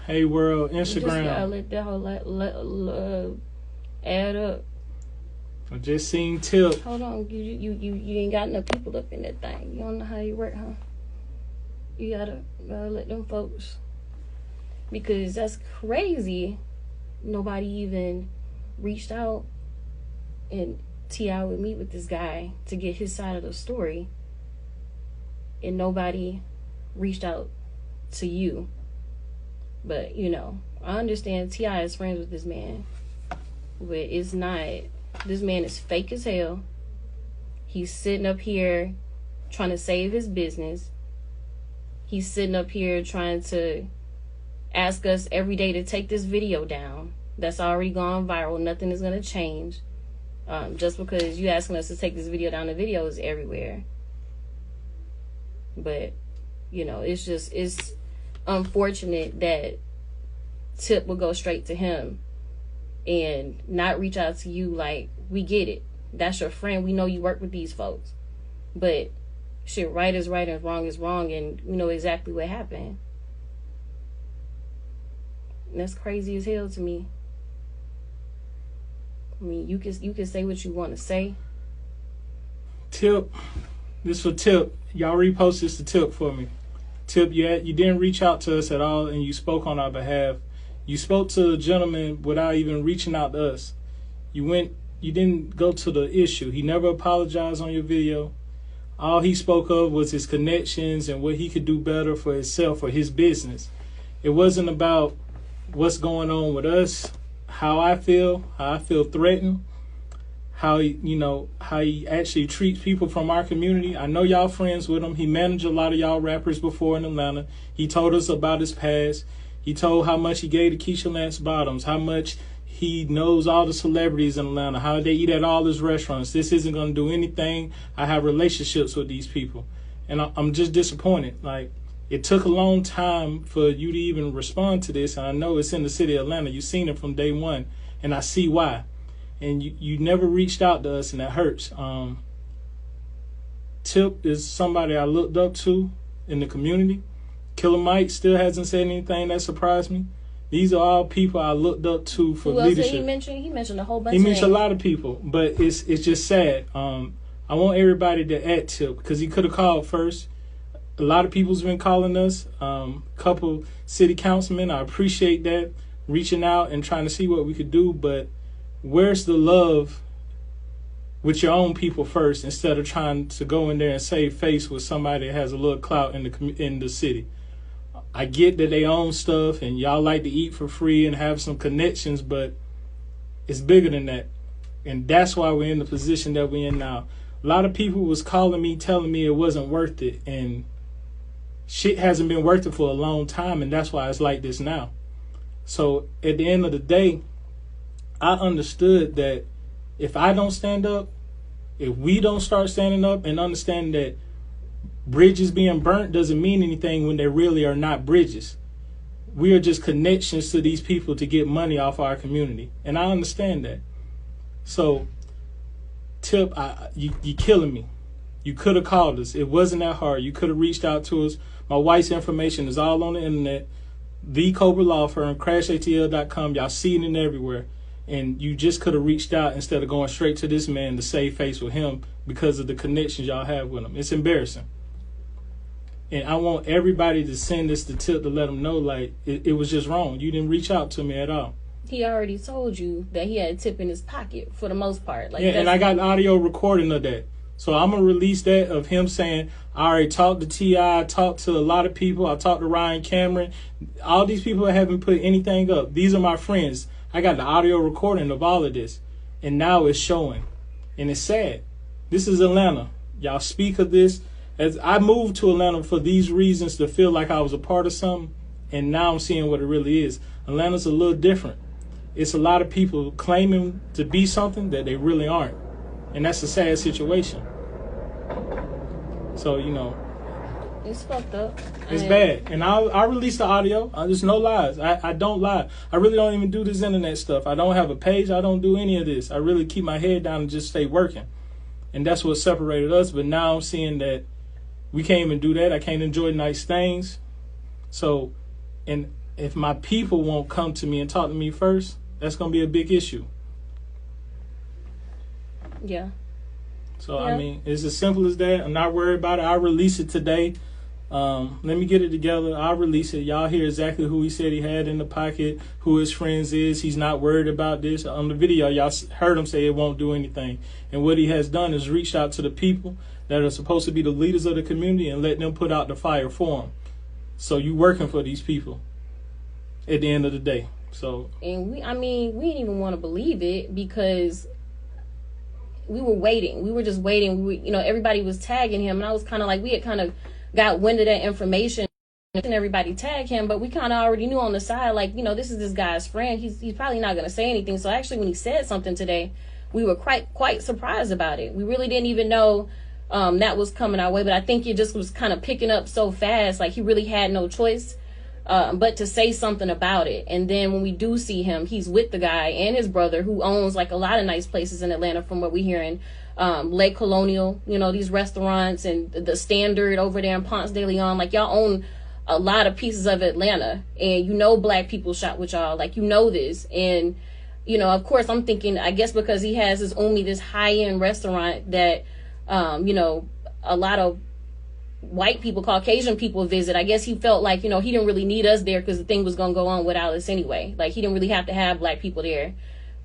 Hey World, You just Instagram. gotta let that whole add up. I just seen Tip. Hold on, you ain't got enough people up in that thing. You don't know how you work, huh? You gotta let them folks, because that's crazy. Nobody even reached out, and T.I. would meet with this guy to get his side of the story, and nobody reached out to you. But I understand T.I. is friends with this man, but it's not. This man is fake as hell. He's sitting up here trying to save his business. He's sitting up here trying to ask us every day to take this video down. That's already gone viral. Nothing is going to change. Just because you asking us to take this video down, the video is everywhere. But, it's unfortunate that Tip will go straight to him and not reach out to you. Like, we get it. That's your friend. We know you work with these folks. But shit, right is right and wrong is wrong, and we know exactly what happened. And that's crazy as hell to me. I mean, you can say what you want to say. Tip, this for Tip. Y'all repost this to Tip for me. Tip, you didn't reach out to us at all, and you spoke on our behalf. You spoke to the gentleman without even reaching out to us. You didn't go to the issue. He never apologized on your video. All he spoke of was his connections and what he could do better for himself or his business. It wasn't about what's going on with us, how I feel threatened, how he actually treats people from our community. I know y'all friends with him. He managed a lot of y'all rappers before in Atlanta. He told us about his past. He told how much he gave to Keisha Lance Bottoms, how much he knows all the celebrities in Atlanta, how they eat at all his restaurants. This isn't going to do anything. I have relationships with these people. And I'm just disappointed. Like, it took a long time for you to even respond to this. And I know it's in the city of Atlanta. You've seen it from day one. And I see why. And you never reached out to us, and that hurts. Tip is somebody I looked up to in the community. Killer Mike still hasn't said anything that surprised me. These are all people I looked up to for Who else leadership. did he mention? He mentioned a whole bunch. He mentioned a lot of people, but it's just sad. I want everybody to at Tip, because he could have called first. A lot of people's been calling us. Couple city councilmen, I appreciate that, reaching out and trying to see what we could do. But where's the love with your own people first, instead of trying to go in there and save face with somebody that has a little clout in the city? I get that they own stuff and y'all like to eat for free and have some connections, but it's bigger than that. And that's why we're in the position that we're in now. A lot of people was calling me, telling me it wasn't worth it, and shit hasn't been worth it for a long time, and that's why it's like this now. So at the end of the day, I understood that if I don't stand up, if we don't start standing up and understand that bridges being burnt doesn't mean anything when they really are not bridges. We are just connections to these people to get money off our community. And I understand that. So, Tip, you killing me. You could have called us. It wasn't that hard. You could have reached out to us. My wife's information is all on the internet. The Cobra Law Firm, crashatl.com. Y'all see it everywhere. And you just could have reached out instead of going straight to this man to save face with him because of the connections y'all have with him. It's embarrassing. And I want everybody to send this to Tip to let him know, like, it was just wrong. You didn't reach out to me at all. He already told you that he had a tip in his pocket for the most part. Like, yeah, and I got audio recording of that. So I'm going to release that of him saying, I already talked to T.I., I talked to a lot of people. I talked to Ryan Cameron. All these people haven't put anything up. These are my friends. I got the audio recording of all of this. And now it's showing. And it's sad. This is Atlanta. Y'all speak of this. As I moved to Atlanta for these reasons, to feel like I was a part of something, and now I'm seeing what it really is. Atlanta's a little different. It's a lot of people claiming to be something that they really aren't. And that's a sad situation. So, it's fucked up. It's bad. And I'll release the audio. There's no lies. I don't lie. I really don't even do this internet stuff. I don't have a page. I don't do any of this. I really keep my head down and just stay working. And that's what separated us. But now I'm seeing that we can't even do that. I can't enjoy nice things. So, and if my people won't come to me and talk to me first, that's going to be a big issue. Yeah. So, I mean, it's as simple as that. I'm not worried about it. I'll release it today. Let me get it together. I'll release it. Y'all hear exactly who he said he had in the pocket, who his friends is. He's not worried about this. On the video, y'all heard him say it won't do anything. And what he has done is reached out to the people that are supposed to be the leaders of the community and let them put out the fire for him. So you working for these people at the end of the day. So, and we didn't even want to believe it because we were waiting. We were just waiting. Everybody was tagging him, and I was kind of like, we had kind of got wind of that information, and everybody tagged him, but we kind of already knew on the side, like, this is this guy's friend. He's probably not going to say anything. So actually, when he said something today, we were quite surprised about it. We really didn't even know that was coming our way, but I think it just was kind of picking up so fast, like he really had no choice but to say something about it. And then when we do see him, he's with the guy and his brother, who owns like a lot of nice places in Atlanta, from what we're hearing. Lake Colonial, these restaurants, and the Standard over there in Ponce de Leon. Like, y'all own a lot of pieces of Atlanta, and black people shop with y'all. Like, this. And, of course, I'm thinking, I guess because he has his Umi, this high-end restaurant that, a lot of white people, Caucasian people visit. I guess he felt like, he didn't really need us there because the thing was going to go on without us anyway. Like, he didn't really have to have black people there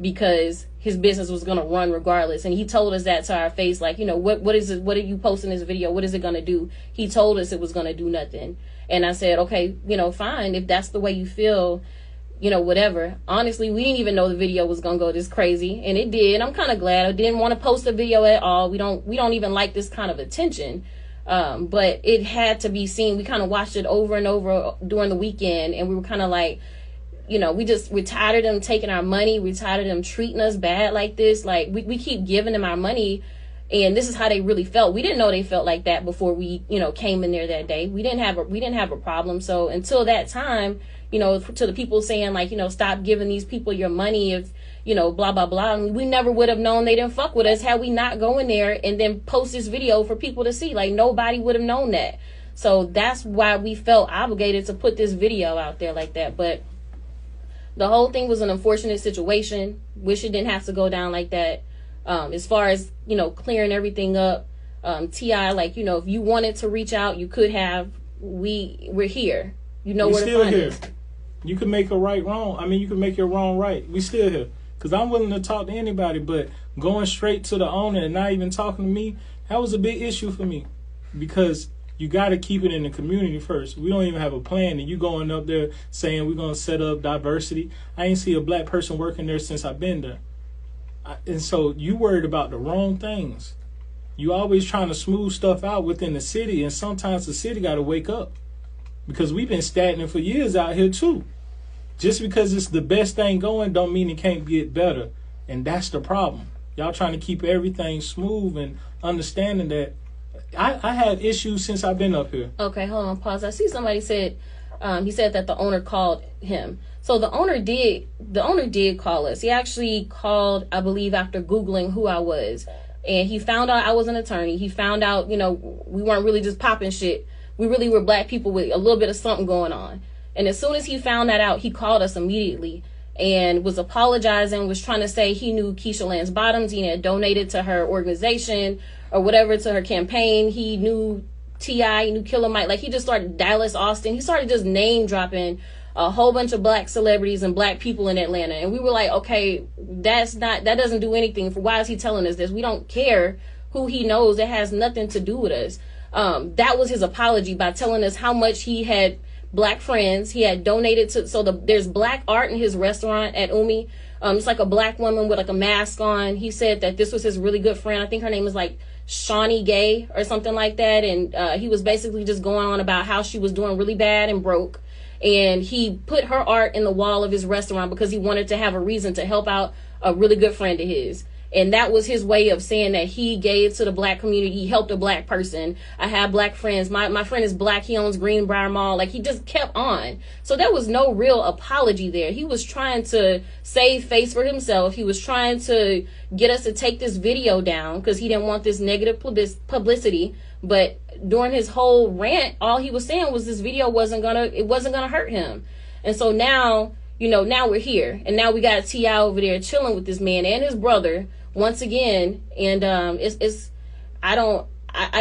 because his business was going to run regardless. And he told us that to our face, like, what is it? What are you posting this video? What is it going to do? He told us it was going to do nothing. And I said, okay, fine. If that's the way you feel, whatever. Honestly, we didn't even know the video was going to go this crazy. And it did. I'm kind of glad. I didn't want to post a video at all. We don't even like this kind of attention. But it had to be seen. We kind of watched it over and over during the weekend, and we were kind of like, we're tired of them taking our money. We're tired of them treating us bad like this. Like, we keep giving them our money, and this is how they really felt. We didn't know they felt like that before we, came in there that day. We didn't have a problem. So until that time, to the people saying like, stop giving these people your money if, blah, blah, blah. And we never would have known they didn't fuck with us had we not go in there and then post this video for people to see. Like, nobody would have known that. So that's why we felt obligated to put this video out there like that. But the whole thing was an unfortunate situation. Wish it didn't have to go down like that. As far as, clearing everything up, T.I., like, if you wanted to reach out, you could have. We're here. Where to find us. You can make a right wrong. I mean, you can make your wrong right. We still here. Because I'm willing to talk to anybody, but going straight to the owner and not even talking to me, that was a big issue for me. Because you got to keep it in the community first. We don't even have a plan, and you going up there saying we're going to set up diversity. I ain't see a black person working there since I've been there. And so you worried about the wrong things. You always trying to smooth stuff out within the city, and sometimes the city got to wake up. Because we've been stagnant for years out here too. Just because it's the best thing going don't mean it can't get better. And that's the problem. Y'all trying to keep everything smooth and understanding that I had issues since I've been up here. Okay, hold on, pause. I see somebody said, he said that the owner called him. So the owner did call us. He actually called, I believe, after Googling who I was. And he found out I was an attorney. He found out, we weren't really just popping shit. We really were black people with a little bit of something going on. And as soon as he found that out, he called us immediately and was apologizing, was trying to say he knew Keisha Lance Bottoms. He had donated to her organization or whatever, to her campaign. He knew T.I., he knew Killer Mike. Like, he just started Dallas Austin. He started just name dropping a whole bunch of black celebrities and black people in Atlanta. And we were like, okay, that doesn't do anything. For why is he telling us this? We don't care who he knows. It has nothing to do with us. That was his apology, by telling us how much he had black friends. He had donated to, so there's black art in his restaurant at Umi. It's like a black woman with like a mask on. He said that this was his really good friend. I think her name is like Shawnee Gay or something like that. And he was basically just going on about how she was doing really bad and broke. And he put her art in the wall of his restaurant because he wanted to have a reason to help out a really good friend of his. And that was his way of saying that he gave to the black community. He helped a black person. I have black friends. My friend is black. He owns Greenbrier Mall. Like, he just kept on. So there was no real apology there. He was trying to save face for himself. He was trying to get us to take this video down because he didn't want this negative publicity. But during his whole rant, all he was saying was this video wasn't gonna hurt him. And so now, now we're here, and now we got T.I. over there chilling with this man and his brother once again, and I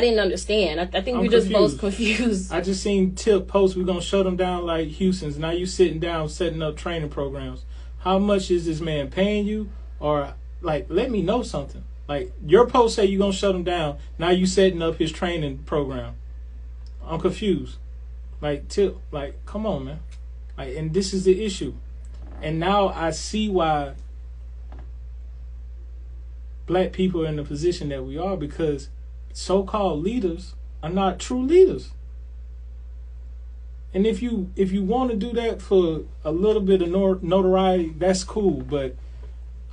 didn't understand. I think we're just both confused. I just seen Tip post, we're gonna shut them down like Houston's. Now you sitting down setting up training programs. How much is this man paying you? Or like, let me know something. Like, your post say you're gonna shut him down. Now you setting up his training program. I'm confused. Like, Tip, like, come on, man. Like, and this is the issue. And now I see why black people are in the position that we are, because so-called leaders are not true leaders. And if you want to do that for a little bit of notoriety, that's cool. But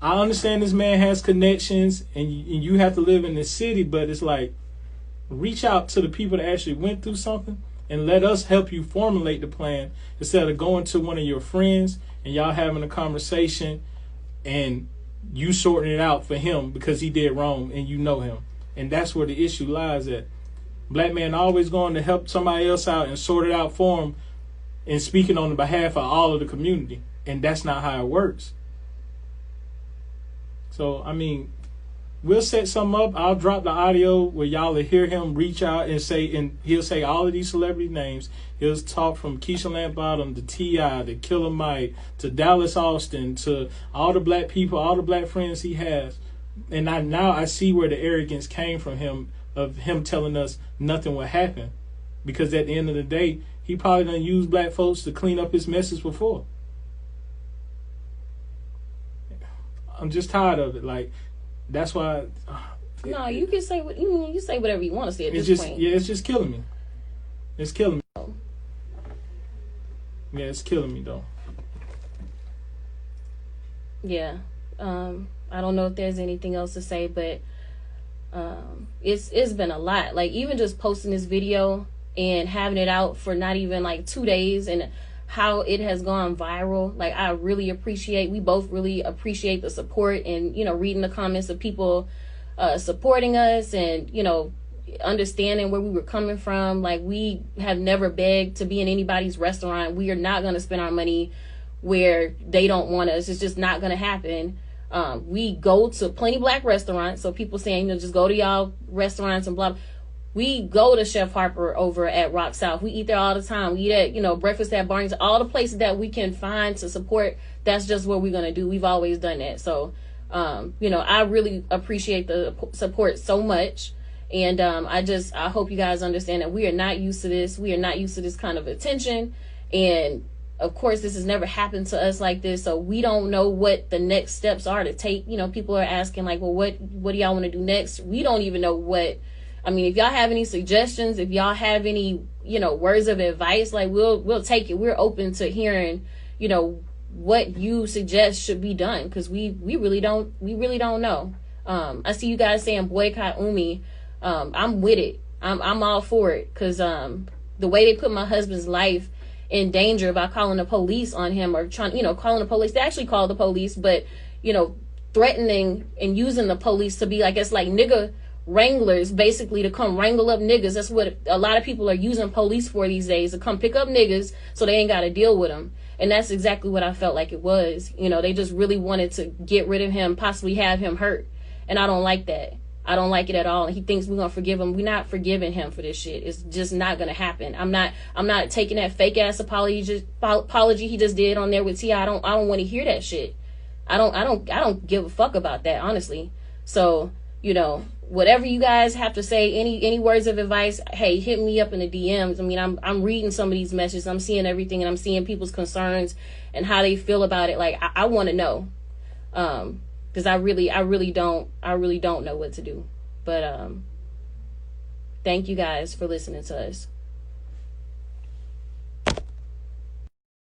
I understand this man has connections, and you have to live in this city. But it's like, reach out to the people that actually went through something and let us help you formulate the plan, instead of going to one of your friends and y'all having a conversation and you sorting it out for him because he did wrong and you know him. And that's where the issue lies at. Black men always going to help somebody else out and sort it out for them and speaking on the behalf of all of the community. And that's not how it works. So, I mean, we'll set something up. I'll drop the audio where y'all will hear him reach out and say, and he'll say all of these celebrity names. He'll talk from Keisha Lance Bottom to T.I. to Killer Mike to Dallas Austin to all the black people, all the black friends he has. And now I see where the arrogance came from him, of him telling us nothing will happen. Because at the end of the day, he probably done used black folks to clean up his messes before. I'm just tired of it. Like, that's why. No, you can say you say whatever you want to say at this point. Yeah, it's just killing me. It's killing me. Yeah, it's killing me though. Yeah, I don't know if there's anything else to say, but it's been a lot. Like, even just posting this video and having it out for not even like 2 days, and how it has gone viral. Like, we both really appreciate the support, and reading the comments of people supporting us, and understanding where we were coming from. Like, we have never begged to be in anybody's restaurant. We are not going to spend our money where they don't want us. It's just not going to happen. We go to plenty black restaurants, so people saying, just go to y'all restaurants and blah. We go to Chef Harper over at Rock South. We eat there all the time. We eat at, breakfast at Barnes, all the places that we can find to support. That's just what we're going to do. We've always done that. So, I really appreciate the support so much. And I hope you guys understand that we are not used to this. We are not used to this kind of attention. And of course, this has never happened to us like this. So we don't know what the next steps are to take. People are asking like, well, what do y'all want to do next? We don't even know what. I mean, if y'all have any suggestions, if y'all have any, words of advice, like we'll take it. We're open to hearing, what you suggest should be done, because we really don't know. I see you guys saying boycott Umi. I'm with it. I'm all for it, because the way they put my husband's life in danger by calling the police on him, or calling the police. They actually called the police, but threatening and using the police to be, I guess, like nigga wranglers, basically, to come wrangle up niggas. That's what a lot of people are using police for these days, to come pick up niggas so they ain't got to deal with them. And that's exactly what I felt like it was. They just really wanted to get rid of him, possibly have him hurt. And I don't like that. I don't like it at all. And he thinks we're going to forgive him. We're not forgiving him for this shit. It's just not going to happen. I'm not taking that fake ass apology he just did on there with T.I. I don't want to hear that shit. I don't give a fuck about that, honestly. So, whatever you guys have to say, any words of advice, hey, hit me up in the DMs. I mean, I'm reading some of these messages. I'm seeing everything, and I'm seeing people's concerns and how they feel about it. Like, I want to know. Because I really don't know what to do. But thank you guys for listening to us.